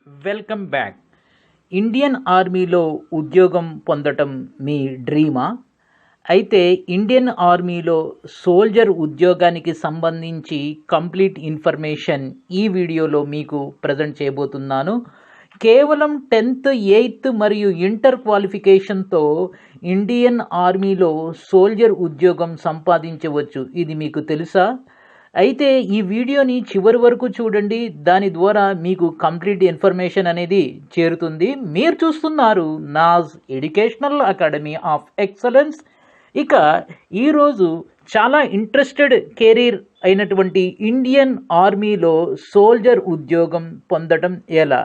Welcome back. Indian ఆర్మీలో ఉద్యోగం పొందటం మీ డ్రీమా? అయితే ఇండియన్ ఆర్మీలో సోల్జర్ ఉద్యోగానికి సంబంధించి కంప్లీట్ ఇన్ఫర్మేషన్ ఈ వీడియోలో మీకు ప్రజెంట్ చేయబోతున్నాను. కేవలం 10th 8th మరియు ఇంటర్ క్వాలిఫికేషన్తో ఇండియన్ ఆర్మీలో సోల్జర్ ఉద్యోగం సంపాదించవచ్చు. ఇది మీకు తెలుసా? అయితే ఈ వీడియోని చివరి వరకు చూడండి. దాని ద్వారా మీకు కంప్లీట్ ఇన్ఫర్మేషన్ అనేది చేరుతుంది. మీరు చూస్తున్నారు Naaz educational academy of excellence. ఇక ఈరోజు చాలా ఇంట్రెస్టెడ్ కెరీర్ అయినటువంటి ఇండియన్ ఆర్మీలో సోల్జర్ ఉద్యోగం పొందడం ఎలా,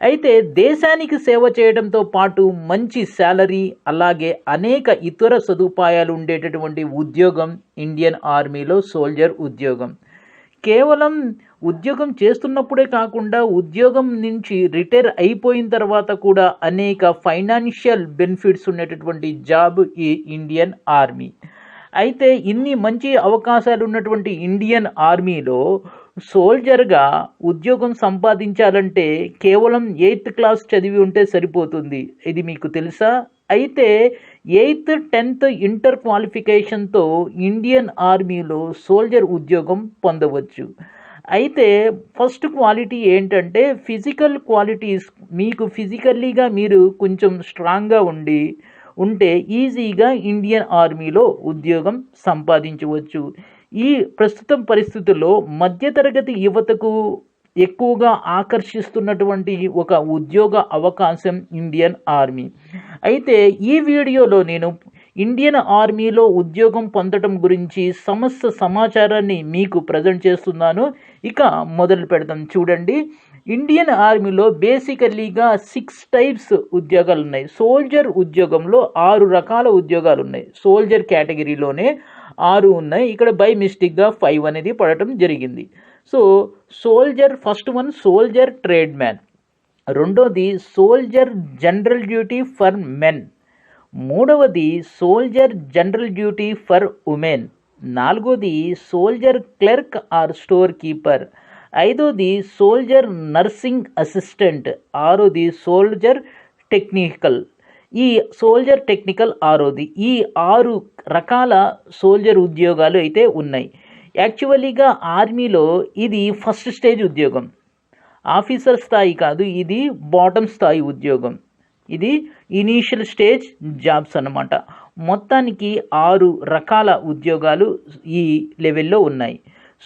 అయితే దేశానికి సేవ చేయడంతో పాటు మంచి శాలరీ అలాగే అనేక ఇతర సదుపాయాలు ఉండేటటువంటి ఉద్యోగం ఇండియన్ ఆర్మీలో సోల్జర్ ఉద్యోగం. కేవలం ఉద్యోగం చేస్తున్నప్పుడే కాకుండా ఉద్యోగం నుంచి రిటైర్ అయిపోయిన తర్వాత కూడా అనేక ఫైనాన్షియల్ బెనిఫిట్స్ ఉండేటటువంటి జాబ్ ఈ ఇండియన్ ఆర్మీ. అయితే ఇన్ని మంచి అవకాశాలు ఉన్నటువంటి ఇండియన్ ఆర్మీలో సోల్జర్గా ఉద్యోగం సంపాదించాలంటే కేవలం 8th క్లాస్ చదివి ఉంటే సరిపోతుంది. ఇది మీకు తెలుసా? అయితే 8th 10th ఇంటర్ క్వాలిఫికేషన్తో ఇండియన్ ఆర్మీలో సోల్జర్ ఉద్యోగం పొందవచ్చు. అయితే ఫస్ట్ క్వాలిటీ ఏంటంటే ఫిజికల్ క్వాలిటీస్. మీకు ఫిజికల్లీగా మీరు కొంచెం స్ట్రాంగ్గా ఉంటే ఈజీగా ఇండియన్ ఆర్మీలో ఉద్యోగం సంపాదించవచ్చు. ఈ ప్రస్తుతం పరిస్థితుల్లో మధ్యతరగతి యువతకు ఎక్కువగా ఆకర్షిస్తున్నటువంటి ఒక ఉద్యోగ అవకాశం ఇండియన్ ఆర్మీ. అయితే ఈ వీడియోలో నేను ఇండియన్ ఆర్మీలో ఉద్యోగం పొందడం గురించి సమస్త సమాచారాన్ని మీకు ప్రజెంట్ చేస్తున్నాను. ఇక మొదలు పెడదాం. చూడండి, ఇండియన్ ఆర్మీలో బేసికల్లీగా 6 టైప్స్ ఉద్యోగాలు ఉన్నాయి. సోల్జర్ ఉద్యోగంలో 6 రకాల ఉద్యోగాలు ఉన్నాయి. సోల్జర్ కేటగిరీలోనే 6 ఉన్నాయి. ఇక్కడ బై మిస్టేక్గా 5 అనేది పడటం జరిగింది. So soldier, first one soldier trade man, రెండోది soldier general duty for men, మూడవది soldier general duty for women, నాలుగోది soldier clerk or store keeper, ఐదోది సోల్జర్ నర్సింగ్ అసిస్టెంట్, ఆరోది సోల్జర్ టెక్నికల్. ఈ సోల్జర్ టెక్నికల్ ఆరోది. ఈ 6 రకాల సోల్జర్ ఉద్యోగాలు అయితే ఉన్నాయి. యాక్చువల్లీగా ఆర్మీలో ఇది ఫస్ట్ స్టేజ్ ఉద్యోగం, ఆఫీసర్ స్థాయి కాదు, ఇది బాటమ్ స్థాయి ఉద్యోగం. ఇది ఇనీషియల్ స్టేజ్ జాబ్స్ అన్నమాట. మొత్తానికి 6 రకాల ఉద్యోగాలు ఈ లెవెల్లో ఉన్నాయి.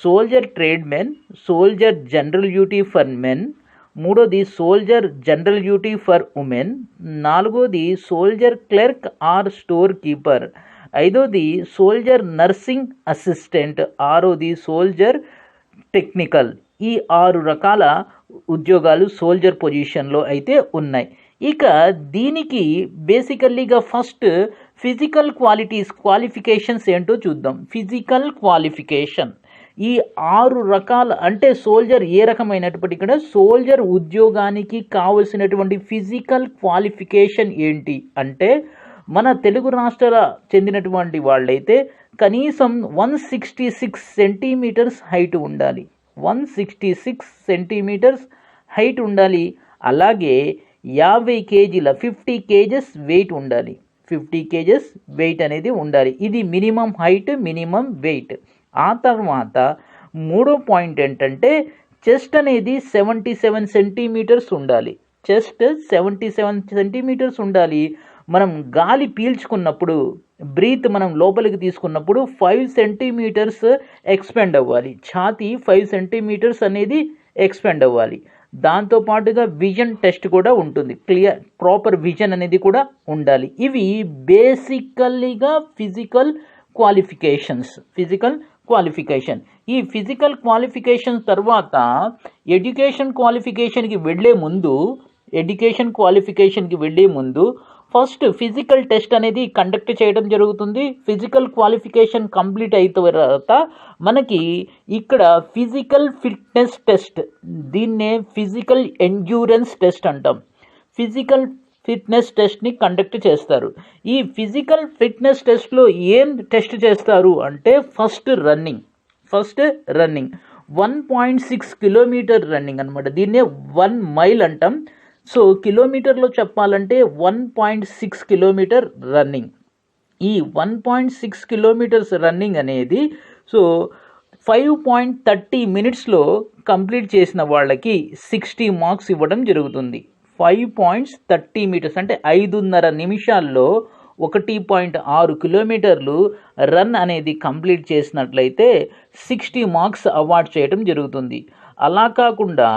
Soldier trade men, soldier general duty for men, మూడోది soldier general duty for women, నాలుగోది soldier clerk or store keeper, ఐదోది సోల్జర్ నర్సింగ్ అసిస్టెంట్, ఆరోది సోల్జర్ టెక్నికల్. ఈ 6 రకాల ఉద్యోగాలు సోల్జర్ పొజిషన్లో అయితే ఉన్నాయి. ఇక దీనికి బేసికల్లీగా ఫస్ట్ ఫిజికల్ క్వాలిఫికేషన్స్ ఏంటో చూద్దాం. ఫిజికల్ క్వాలిఫికేషన్ ఈ 6 రకాల, అంటే సోల్జర్ ఏ రకమైనప్పటికీ కూడా సోల్జర్ ఉద్యోగానికి కావలసినటువంటి ఫిజికల్ క్వాలిఫికేషన్ ఏంటి అంటే, మన తెలుగు రాష్ట్రాల చెందినటువంటి వాళ్ళైతే కనీసం 166 సెంటీమీటర్స్ హైట్ ఉండాలి. 166 సెంటీమీటర్స్ హైట్ ఉండాలి. అలాగే 50 కేజీల 50 కేజెస్ వెయిట్ ఉండాలి. 50 కేజెస్ వెయిట్ అనేది ఉండాలి. ఇది మినిమం హైట్, మినిమం వెయిట్. ఆ తర్వాత మూడో పాయింట్ ఏంటంటే చెస్ట్ అనేది 77 సెంటీమీటర్స్ ఉండాలి. చెస్ట్ 77 సెంటీమీటర్స్ ఉండాలి. మనం గాలి పీల్చుకున్నప్పుడు, బ్రీత్ మనం లోపలికి తీసుకున్నప్పుడు 5 సెంటీమీటర్స్ ఎక్స్పెండ్ అవ్వాలి. ఛాతీ 5 సెంటీమీటర్స్ అనేది ఎక్స్పెండ్ అవ్వాలి. దాంతోపాటుగా విజన్ టెస్ట్ కూడా ఉంటుంది. ప్రాపర్ విజన్ అనేది కూడా ఉండాలి. ఇవి బేసికల్లీగా ఫిజికల్ క్వాలిఫికేషన్. ఈ ఫిజికల్ క్వాలిఫికేషన్ తర్వాత ఎడ్యుకేషన్ క్వాలిఫికేషన్కి వెళ్ళే ముందు ఫస్ట్ ఫిజికల్ టెస్ట్ అనేది కండక్ట్ చేయడం జరుగుతుంది. ఫిజికల్ క్వాలిఫికేషన్ కంప్లీట్ అయిన తర్వాత మనకి ఇక్కడ ఫిజికల్ ఫిట్నెస్ టెస్ట్, దీన్నే ఫిజికల్ ఎండ్యూరెన్స్ టెస్ట్ అంటాం. ఫిజికల్ ఫిట్నెస్ టెస్ట్ని కండక్ట్ చేస్తారు. ఈ ఫిజికల్ ఫిట్నెస్ టెస్ట్లో ఏం టెస్ట్ చేస్తారు అంటే ఫస్ట్ రన్నింగ్. 1.6 కిలోమీటర్ రన్నింగ్ అనమాట. దీన్నే 1 మైల్ అంటాం. సో కిలోమీటర్లో చెప్పాలంటే 1.6 కిలోమీటర్ రన్నింగ్. ఈ 1.6 కిలోమీటర్స్ రన్నింగ్ అనేది సో 5.30 మినిట్స్లో కంప్లీట్ చేసిన వాళ్ళకి 60 మార్క్స్ ఇవ్వడం జరుగుతుంది. 5.30 మీటర్స్ అంటే 5.5 నిమిషాల్లో 1.6 కిలోమీటర్లు రన్ అనేది కంప్లీట్ చేసినట్లయితే 60 మార్క్స్ అవార్డ్ చేయడం జరుగుతుంది. అలా కాకుండా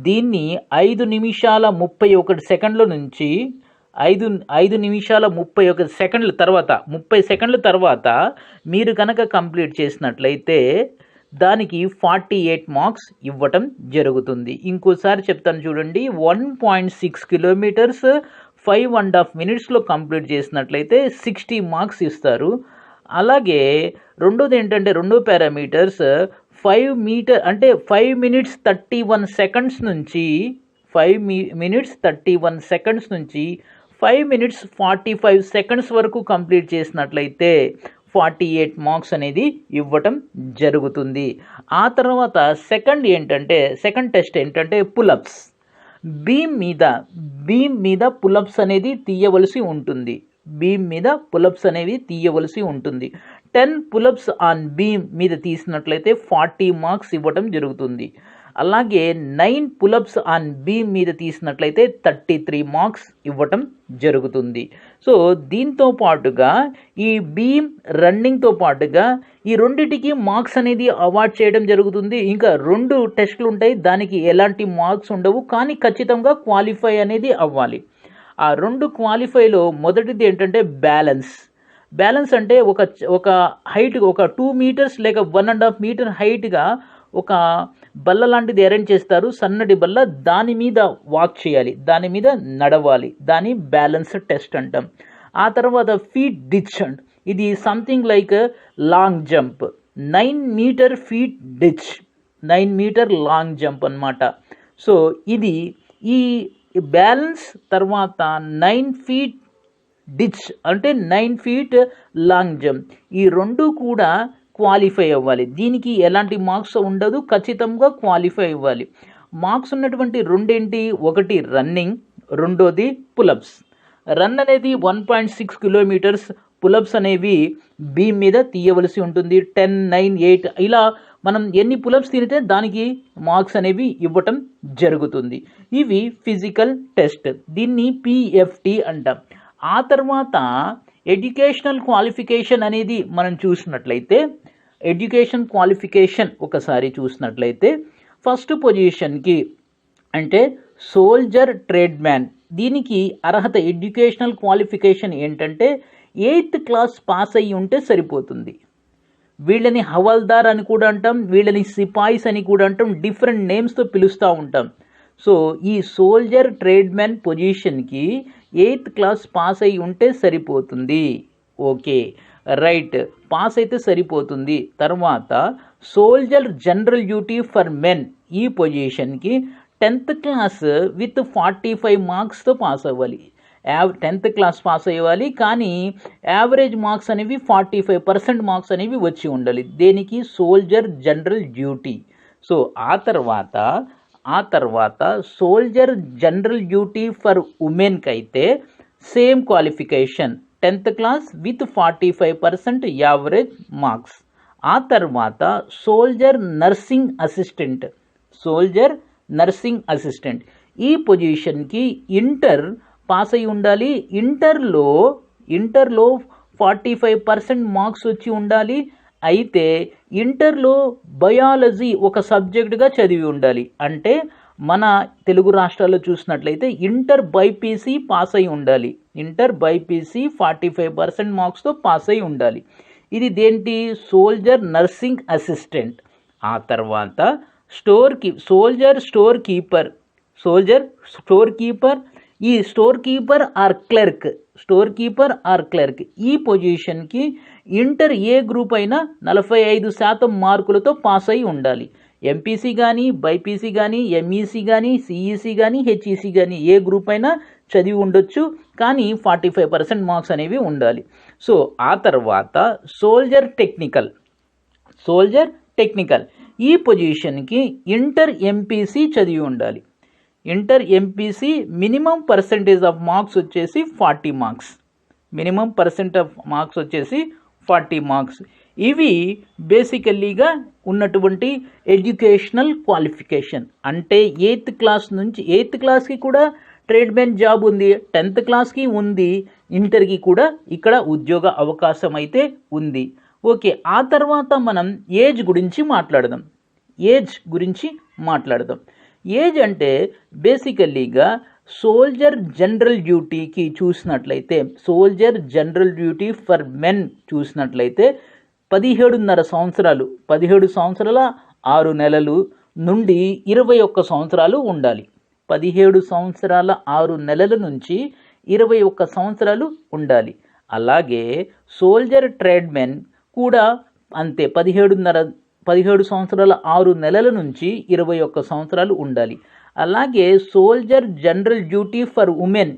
దీన్ని 5 నిమిషాల 31 సెకండ్ల నుంచి 5 నిమిషాల 31 సెకండ్ల తర్వాత 30 సెకండ్ల తర్వాత మీరు కనుక కంప్లీట్ చేసినట్లయితే దానికి 48 మార్క్స్ ఇవ్వటం జరుగుతుంది. ఇంకోసారి చెప్తాను చూడండి. 1.6 కిలోమీటర్స్ 5.5 మినిట్స్లో కంప్లీట్ చేసినట్లయితే 60 మార్క్స్ ఇస్తారు. అలాగే రెండోది ఏంటంటే రెండో పారామీటర్స్ 5 మీటర్ అంటే 5 మినిట్స్ 31 సెకండ్స్ నుంచి 5 మినిట్స్ 31 సెకండ్స్ నుంచి 5 మినిట్స్ 45 సెకండ్స్ వరకు కంప్లీట్ చేసినట్లయితే 48 మార్క్స్ అనేది ఇవ్వటం జరుగుతుంది. ఆ తర్వాత సెకండ్ టెస్ట్ ఏంటంటే పులప్స్. బీమ్ మీద పులప్స్ అనేది తీయవలసి ఉంటుంది. 10 పులప్స్ ఆన్ బీమ్ మీద తీసినట్లయితే 40 మార్క్స్ ఇవ్వటం జరుగుతుంది. అలాగే 9 పులప్స్ ఆన్ బీమ్ మీద తీసినట్లయితే 33 మార్క్స్ ఇవ్వటం జరుగుతుంది. సో దీంతో పాటుగా ఈ బీమ్ రన్నింగ్తో పాటుగా ఈ రెండిటికి మార్క్స్ అనేది అవార్డ్ చేయడం జరుగుతుంది. ఇంకా 2 టెస్టులు ఉంటాయి, దానికి ఎలాంటి మార్క్స్ ఉండవు, కానీ ఖచ్చితంగా క్వాలిఫై అనేది అవ్వాలి. ఆ 2 క్వాలిఫైలో మొదటిది ఏంటంటే బ్యాలెన్స్ అంటే ఒక హైట్ ఒక 2 మీటర్స్ లేక 1.5 మీటర్ హైట్గా ఒక బల్ల లాంటిది అరేంజ్ చేస్తారు, సన్నటి బల్ల. దాని మీద వాక్ చేయాలి, దాని మీద నడవాలి. దాని బ్యాలెన్స్ టెస్ట్ అంటాం. ఆ తర్వాత ఫీట్ డిచ్ ఇది something like long jump. 9 metre feet ditch, 9 metre long jump అన్నమాట. సో ఇది ఈ బ్యాలెన్స్ తర్వాత 9 ఫీట్ డిచ్ అంటే 9 ఫీట్ లాంగ్ జంప్, ఈ 2 కూడా క్వాలిఫై అవ్వాలి. దీనికి ఎలాంటి మార్క్స్ ఉండదు, ఖచ్చితంగా క్వాలిఫై అవ్వాలి. మార్క్స్ ఉన్నటువంటి రెండేంటి, ఒకటి రన్నింగ్, రెండోది పులప్స్. రన్ అనేది 1.6 కిలోమీటర్స్, పులప్స్ అనేవి బీమ్ మీద తీయవలసి ఉంటుంది. 10, 9, 8 ఇలా మనం ఎన్ని పులప్స్ తినితే దానికి మార్క్స్ అనేవి ఇవ్వటం జరుగుతుంది. ఇవి ఫిజికల్ టెస్ట్, దీన్ని పిఎఫ్టి అంటాం. ఆ తర్వాత ఎడ్యుకేషనల్ క్వాలిఫికేషన్ అనేది మనం చూసినట్లయితే ఒకసారి చూసినట్లయితే ఫస్ట్ పొజిషన్కి అంటే సోల్జర్ ట్రేడ్ మ్యాన్, దీనికి అర్హత ఎడ్యుకేషనల్ క్వాలిఫికేషన్ ఏంటంటే 8th క్లాస్ పాస్ అయ్యి ఉంటే సరిపోతుంది. వీళ్ళని హవల్దార్ అని కూడా అంటాం, వీళ్ళని సిపాయిస్ అని కూడా అంటాం, డిఫరెంట్ నేమ్స్తో పిలుస్తూ ఉంటాం. సో ఈ సోల్జర్ ట్రేడ్ మ్యాన్ పొజిషన్కి 8th క్లాస్ పాస్ అయి ఉంటే సరిపోతుంది. ఓకే, రైట్, పాస్ అయితే సరిపోతుంది. తర్వాత soldier general duty for men, ఈ పొజిషన్కి 10th క్లాస్ విత్ 45 మార్క్స్తో పాస్ అవ్వాలి. 10th క్లాస్ పాస్ అయ్యాలి, కానీ యావరేజ్ మార్క్స్ అనేవి 45% మార్క్స్ అనేవి వచ్చి ఉండాలి. దేనికి, సోల్జర్ జనరల్ డ్యూటీ. సో ఆ తర్వాత సోల్జర్ జనరల్ డ్యూటీ ఫర్ ఉమెన్కి అయితే same qualification, 10th class with 45% average marks. ఆ తర్వాత సోల్జర్ నర్సింగ్ అసిస్టెంట్, ఈ పొజిషన్కి ఇంటర్ పాస్ అయి ఉండాలి. ఇంటర్లో 45% మార్క్స్ వచ్చి ఉండాలి. అయితే ఇంటర్లో బయాలజీ ఒక సబ్జెక్టుగా చదివి ఉండాలి. అంటే మన తెలుగు రాష్ట్రాల్లో చూసినట్లయితే ఇంటర్ బైపీసీ పాస్ అయి ఉండాలి. ఇంటర్ బైపీసీ 45% మార్క్స్తో పాస్ అయి ఉండాలి. ఇది దేంటి, సోల్జర్ నర్సింగ్ అసిస్టెంట్. ఆ తర్వాత సోల్జర్ స్టోర్ కీపర్, ఈ స్టోర్ కీపర్ ఆర్ క్లర్క్, ఈ పొజిషన్కి ఇంటర్ ఏ గ్రూప్ అయినా 45% మార్కులతో పాస్ అయి ఉండాలి. ఎంపీసీ కానీ, బైపీసీ కానీ, ఎంఈసీ కానీ, సిఈసీ కానీ, హెచ్ఈసీ కానీ ఏ గ్రూప్ అయినా చదివి ఉండొచ్చు, కానీ 45% మార్క్స్ అనేవి ఉండాలి. సో ఆ తర్వాత సోల్జర్ టెక్నికల్, ఈ పొజిషన్కి ఇంటర్ ఎంపీసీ చదివి ఉండాలి. Inter MPC minimum percentage of marks వచ్చేసి 40 marks. Minimum percent of marks వచ్చేసి 40 మార్క్స్. ఇవి బేసికల్లీగా ఉన్నటువంటి ఎడ్యుకేషనల్ క్వాలిఫికేషన్. అంటే 8th క్లాస్ నుంచి 8th క్లాస్కి కూడా ట్రేడ్మెన్ జాబ్ ఉంది, 10th క్లాస్కి ఉంది, ఇంటర్కి కూడా ఇక్కడ ఉద్యోగ అవకాశం అయితే ఉంది. ఓకే, ఆ తర్వాత మనం ఏజ్ గురించి మాట్లాడదాం. ఏజ్ అంటే బేసికల్లీగా సోల్జర్ జనరల్ డ్యూటీకి చూసినట్లయితే, soldier general duty for men చూసినట్లయితే 17.5 సంవత్సరాలు, 17 సంవత్సరాల 6 నెలలు నుండి 21 సంవత్సరాలు ఉండాలి. 17 సంవత్సరాల 6 నెలల నుంచి 21 సంవత్సరాలు ఉండాలి. అలాగే సోల్జర్ ట్రేడ్మెన్ కూడా అంతే, 17 సంవత్సరాల 6 నెలల నుంచి 21 సంవత్సరాలు ఉండాలి. అలాగే soldier general duty for women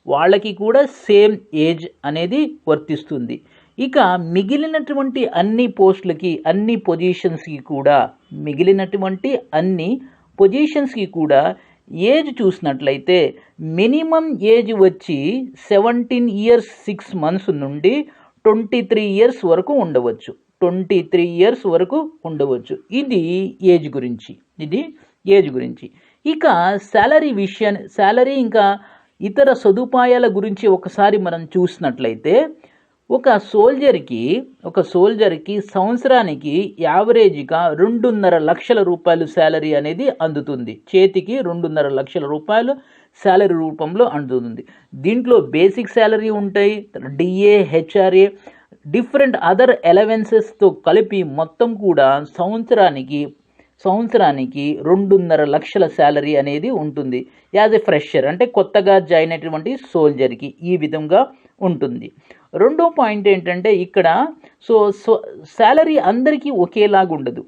వాళ్ళకి కూడా సేమ్ ఏజ్ అనేది వర్తిస్తుంది. ఇక మిగిలినటువంటి అన్ని పోస్టులకి, అన్ని పొజిషన్స్కి కూడా ఏజ్ చూసినట్లయితే మినిమం ఏజ్ వచ్చి 17 years 6 months నుండి 23 years వరకు ఉండవచ్చు. 23 years వరకు ఉండవచ్చు. ఇది ఏజ్ గురించి. ఇక శాలరీ ఇంకా ఇతర సదుపాయాల గురించి ఒకసారి మనం చూసినట్లయితే ఒక సోల్జర్కి సంవత్సరానికి యావరేజ్గా 2.5 లక్షల రూపాయలు శాలరీ అనేది అందుతుంది. చేతికి 2.5 లక్షల రూపాయలు శాలరీ రూపంలో అందుతుంది. దీంట్లో బేసిక్ శాలరీ ఉంటాయి, డిఏ, హెచ్ఆర్ఏ, డిఫరెంట్ అదర్ అలవెన్సెస్తో కలిపి మొత్తం కూడా సంవత్సరానికి 2.5 లక్షల శాలరీ అనేది ఉంటుంది. యాజ్ ఎ ఫ్రెషర్ అంటే కొత్తగా జాయిన్ అయినటువంటి సోల్జర్కి ఈ విధంగా ఉంటుంది. రెండో పాయింట్ ఏంటంటే ఇక్కడ శాలరీ అందరికీ ఒకేలాగుండదు.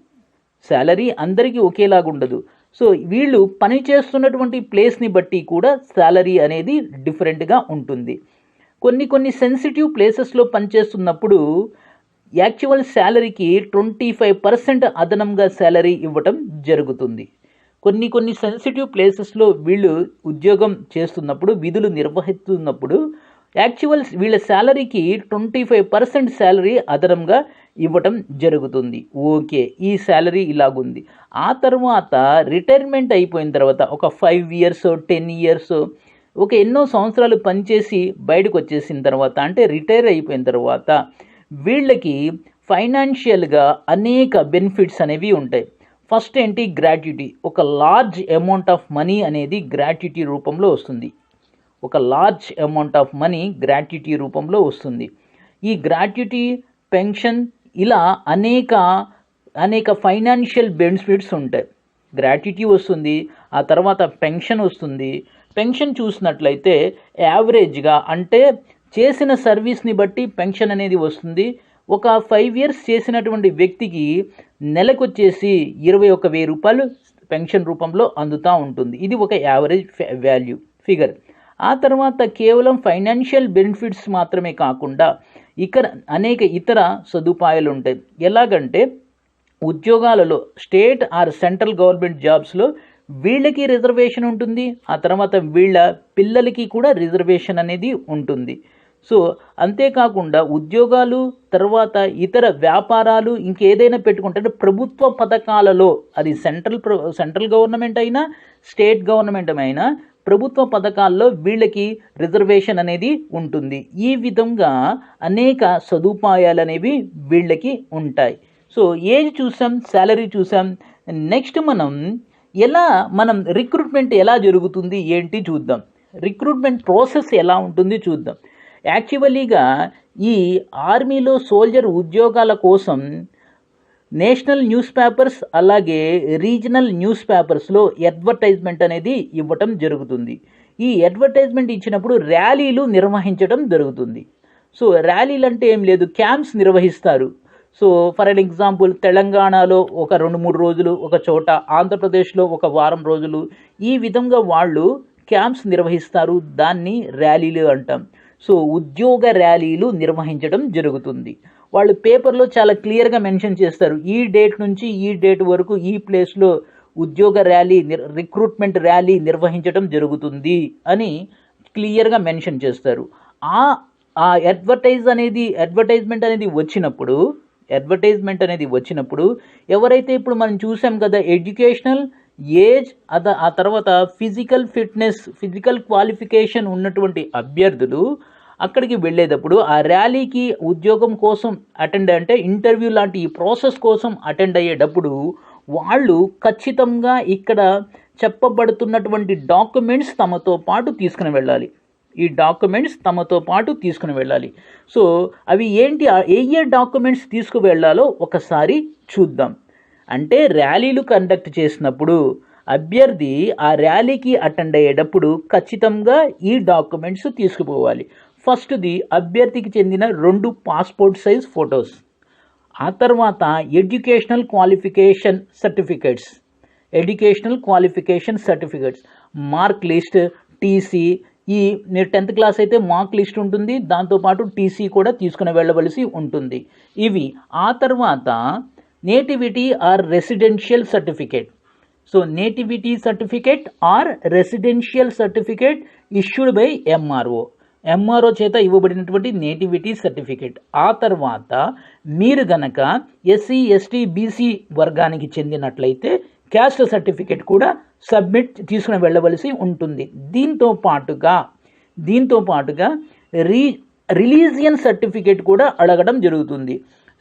సో వీళ్ళు పని చేస్తున్నటువంటి ప్లేస్ని బట్టి కూడా శాలరీ అనేది డిఫరెంట్గా ఉంటుంది. కొన్ని సెన్సిటివ్ ప్లేసెస్లో పనిచేస్తున్నప్పుడు యాక్చువల్ శాలరీకి 25% అదనంగా శాలరీ ఇవ్వటం జరుగుతుంది. కొన్ని సెన్సిటివ్ ప్లేసెస్లో వీళ్ళు ఉద్యోగం చేస్తున్నప్పుడు, విధులు నిర్వహిస్తున్నప్పుడు వీళ్ళ శాలరీకి 25% శాలరీ అదనంగా ఇవ్వటం జరుగుతుంది. ఓకే, ఈ శాలరీ ఇలాగుంది. ఆ తర్వాత రిటైర్మెంట్ అయిపోయిన తర్వాత ఒక 5 years 10 years ఒక ఎన్నో సంవత్సరాలు పనిచేసి బయటకు వచ్చేసిన తర్వాత, అంటే రిటైర్ అయిపోయిన తర్వాత వీళ్ళకి ఫైనాన్షియల్గా అనేక బెనిఫిట్స్ అనేవి ఉంటాయి. ఫస్ట్ ఏంటి, గ్రాట్యుటీ. ఒక లార్జ్ అమౌంట్ ఆఫ్ మనీ అనేది గ్రాట్యుటీ రూపంలో వస్తుంది. ఈ గ్రాట్యుటీ, పెన్షన్ ఇలా అనేక ఫైనాన్షియల్ బెనిఫిట్స్ ఉంటాయి. గ్రాట్యుటీ వస్తుంది, ఆ తర్వాత పెన్షన్ వస్తుంది. పెన్షన్ చూసినట్లయితే యావరేజ్గా అంటే చేసిన సర్వీస్ని బట్టి పెన్షన్ అనేది వస్తుంది. ఒక 5 years చేసినటువంటి వ్యక్తికి నెలకొచ్చేసి 21,000 రూపాయలు పెన్షన్ రూపంలో అందుతూ ఉంటుంది. ఇది ఒక యావరేజ్ ఫిగర్. ఆ తర్వాత కేవలం ఫైనాన్షియల్ బెనిఫిట్స్ మాత్రమే కాకుండా అనేక ఇతర సదుపాయాలు ఉంటాయి. ఎలాగంటే ఉద్యోగాలలో స్టేట్ ఆర్ సెంట్రల్ గవర్నమెంట్ జాబ్స్లో వీళ్ళకి రిజర్వేషన్ ఉంటుంది. ఆ తర్వాత వీళ్ళ పిల్లలకి కూడా రిజర్వేషన్ అనేది ఉంటుంది. సో అంతేకాకుండా ఉద్యోగాలు, తర్వాత ఇతర వ్యాపారాలు ఇంకేదైనా పెట్టుకుంటే ప్రభుత్వ పథకాలలో, అది సెంట్రల్ గవర్నమెంట్ అయినా స్టేట్ గవర్నమెంట్ అయినా, ప్రభుత్వ పథకాల్లో వీళ్ళకి రిజర్వేషన్ అనేది ఉంటుంది. ఈ విధంగా అనేక సదుపాయాలు అనేవి వీళ్ళకి ఉంటాయి. సో ఏజ్ చూసాం, శాలరీ చూసాం. నెక్స్ట్ మనం రిక్రూట్మెంట్ ఎలా జరుగుతుంది ఏంటి చూద్దాం. రిక్రూట్మెంట్ ప్రాసెస్ ఎలా ఉంటుంది చూద్దాం. యాక్చువల్లీగా ఈ ఆర్మీలో సోల్జర్ ఉద్యోగాల కోసం నేషనల్ న్యూస్ పేపర్స్ అలాగే రీజనల్ న్యూస్ పేపర్స్లో అడ్వర్టైజ్మెంట్ అనేది ఇవ్వటం జరుగుతుంది. ఈ అడ్వర్టైజ్మెంట్ ఇచ్చినప్పుడు ర్యాలీలు నిర్వహించడం జరుగుతుంది. సో ర్యాలీలు అంటే ఏం లేదు, క్యాంప్స్ నిర్వహిస్తారు. సో ఫర్ ఎగ్జాంపుల్ తెలంగాణలో ఒక 2-3 రోజులు ఒక చోట, ఆంధ్రప్రదేశ్లో ఒక వారం రోజులు, ఈ విధంగా వాళ్ళు క్యాంప్స్ నిర్వహిస్తారు. దాన్ని ర్యాలీలు అంటాం. సో ఉద్యోగ ర్యాలీలు నిర్వహించడం జరుగుతుంది. వాళ్ళు పేపర్లో చాలా క్లియర్గా మెన్షన్ చేస్తారు, ఈ డేట్ నుంచి ఈ డేట్ వరకు ఈ ప్లేస్లో ఉద్యోగ ర్యాలీ రిక్రూట్మెంట్ ర్యాలీ నిర్వహించడం జరుగుతుంది అని క్లియర్గా మెన్షన్ చేస్తారు. ఆ ఆ అడ్వర్టైజ్మెంట్ అనేది వచ్చినప్పుడు ఎవరైతే ఇప్పుడు మనం చూసాం కదా, ఎడ్యుకేషనల్ ఏజ్ ఆ తర్వాత ఫిజికల్ క్వాలిఫికేషన్ ఉన్నటువంటి అభ్యర్థులు అక్కడికి వెళ్ళేటప్పుడు ఆ ర్యాలీకి ఉద్యోగం కోసం ఇంటర్వ్యూ లాంటి ఈ ప్రాసెస్ కోసం అటెండ్ అయ్యేటప్పుడు వాళ్ళు ఖచ్చితంగా ఇక్కడ చెప్పబడుతున్నటువంటి డాక్యుమెంట్స్ తమతో పాటు తీసుకుని వెళ్ళాలి. సో అవి ఏంటి, ఏ డాక్యుమెంట్స్ తీసుకువెళ్ళాలో ఒకసారి చూద్దాం. అంటే ర్యాలీలు కండక్ట్ చేసినప్పుడు అభ్యర్థి ఆ ర్యాలీకి అటెండ్ అయ్యేటప్పుడు ఖచ్చితంగా ఈ డాక్యుమెంట్స్ తీసుకుపోవాలి. ఫస్ట్ది అభ్యర్థికి చెందిన 2 పాస్పోర్ట్ సైజ్ ఫొటోస్, ఆ తర్వాత educational qualification certificates, mark list, TC. మీరు 10th క్లాస్ అయితే మార్క్ లిస్ట్ ఉంటుంది, దాంతోపాటు టీసీ కూడా తీసుకుని వెళ్ళవలసి ఉంటుంది. ఇవి. ఆ తర్వాత nativity or residential certificate. So nativity certificate or residential certificate issued by MRO చేత ఇవ్వబడినటువంటి నేటివిటీ సర్టిఫికేట్. ఆ తర్వాత మీరు గనక ఎస్సీ ఎస్టీ బీసీ వర్గానికి చెందినట్లయితే క్యాస్ట్ సర్టిఫికేట్ కూడా తీసుకుని వెళ్ళవలసి ఉంటుంది. దీంతో పాటుగా రిలీజియన్ సర్టిఫికేట్ కూడా అడగడం జరుగుతుంది.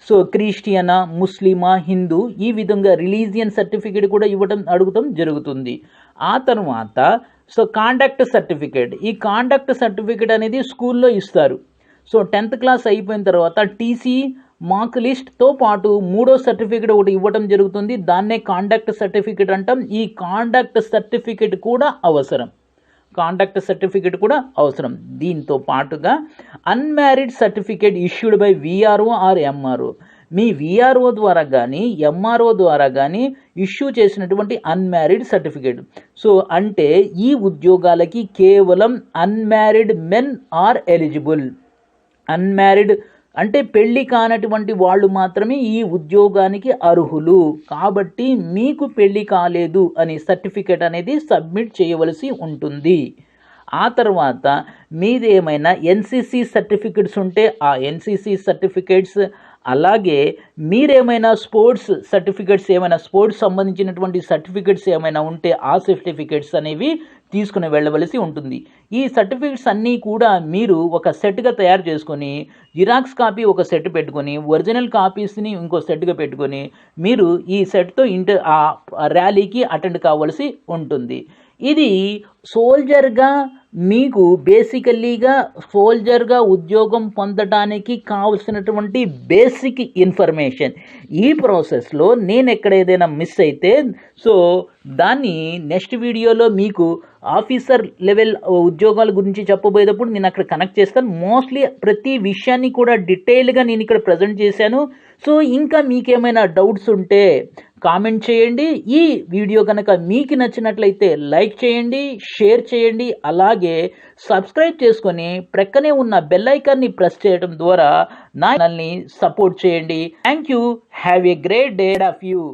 సో క్రిస్టియనా, ముస్లిమా, హిందూ, ఈ విధంగా రిలీజియన్ సర్టిఫికేట్ కూడా అడగటం జరుగుతుంది. ఆ తర్వాత కాండక్ట్ సర్టిఫికేట్. ఈ కాండక్ట్ సర్టిఫికేట్ అనేది స్కూల్లో ఇస్తారు. సో 10th క్లాస్ అయిపోయిన తర్వాత టీసీ, మార్క్ లిస్ట్తో పాటు 3వ సర్టిఫికేట్ ఒకటి ఇవ్వడం జరుగుతుంది. దాన్నే కాండక్ట్ సర్టిఫికేట్ అంటాం. ఈ కాండక్ట్ సర్టిఫికేట్ కూడా అవసరం. దీంతో పాటుగా unmarried certificate issued by VRO R MRO. Me VRO ద్వారా కానీ ఎంఆర్ఓ ద్వారా కానీ ఇష్యూ చేసినటువంటి అన్మ్యారీడ్ సర్టిఫికేట్. సో అంటే ఈ ఉద్యోగాలకి కేవలం unmarried men are eligible. Unmarried అంటే పెళ్లి కానటువంటి వాళ్ళు మాత్రమే ఈ ఉద్యోగానికి అర్హులు. కాబట్టి మీకు పెళ్లి కాలేదు అని సర్టిఫికేట్ అనేది సబ్మిట్ చేయవలసి ఉంటుంది. ఆ తర్వాత మీది ఏమైనా ఎన్సిసి సర్టిఫికేట్స్ ఉంటే ఆ ఎన్సిసి సర్టిఫికేట్స్, అలాగే మీరేమైనా స్పోర్ట్స్ సంబంధించినటువంటి సర్టిఫికేట్స్ ఏమైనా ఉంటే ఆ సర్టిఫికేట్స్ అనేవి తీసుకుని వెళ్ళవలసి ఉంటుంది. ఈ సర్టిఫికేట్స్ అన్నీ కూడా మీరు ఒక సెట్గా తయారు చేసుకొని, జిరాక్స్ కాపీ ఒక సెట్ పెట్టుకొని, ఒరిజినల్ కాపీస్ని ఇంకో సెట్గా పెట్టుకొని మీరు ఈ సెట్తో ఆ ర్యాలీకి అటెండ్ కావాల్సి ఉంటుంది. ఇది సోల్జర్గా మీకు సోల్జర్గా ఉద్యోగం పొందడానికి కావలసినటువంటి బేసిక్ ఇన్ఫర్మేషన్. ఈ ప్రాసెస్లో నేను ఎక్కడ ఏదైనా మిస్ అయితే దాన్ని నెక్స్ట్ వీడియోలో మీకు ఆఫీసర్ లెవెల్ ఉద్యోగాల గురించి చెప్పబోయేటప్పుడు నేను అక్కడ కనెక్ట్ చేస్తాను. మోస్ట్లీ ప్రతి విషయాన్ని కూడా డీటెయిల్గా నేను ఇక్కడ ప్రజెంట్ చేశాను. సో ఇంకా మీకేమైనా డౌట్స్ ఉంటే కామెంట్ చేయండి. ఈ వీడియో కనుక మీకు నచ్చినట్లయితే లైక్ చేయండి, షేర్ చేయండి, అలాగే సబ్స్క్రైబ్ చేసుకొని ప్రక్కనే ఉన్న బెల్ ఐకాన్ని ప్రెస్ చేయడం ద్వారా నా ఛానల్ని సపోర్ట్ చేయండి. Thank you. Have a great day of you.